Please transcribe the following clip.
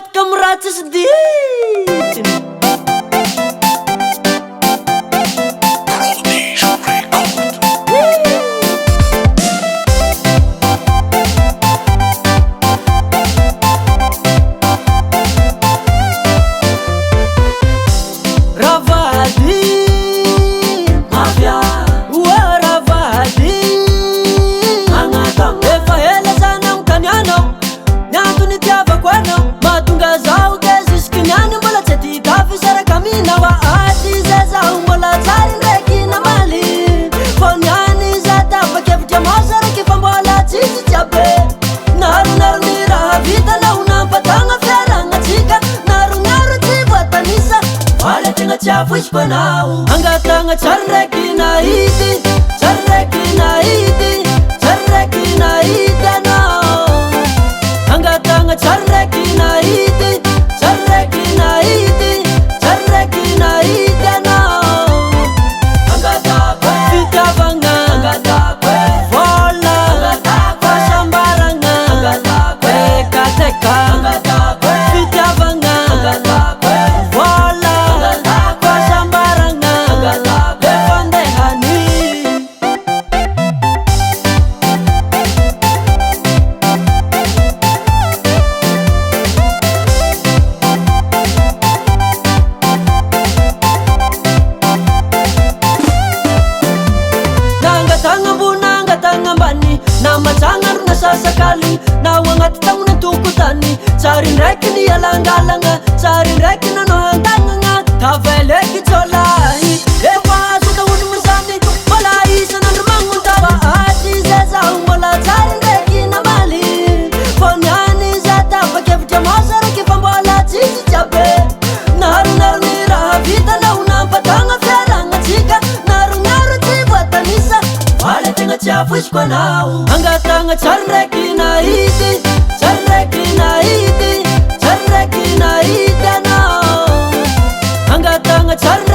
Mafatka miratsy sy ditiny. Chafush panau angatanga charreki na iti no angatanga charreki na iti no angatakwe vitavanga angatakwe vola angatakwe sambaranga angatakwe kateka angatakwe vitavanga angatakwe vola Namajangan na sasakali na wangat tang na tukutani sarin rekin yalangalanga sarin rekin no hantanga tavele kitolai ewa suda un musami malai sanan mangunta ba ati zaza umala sarin rekin na mali fonyani zata pakevja masara ke pambola chichi chape naru nira vita na una patanga feranga chika naru chivatanisa wale tenga chafush panau angatanga charreki na iti no angatanga charreki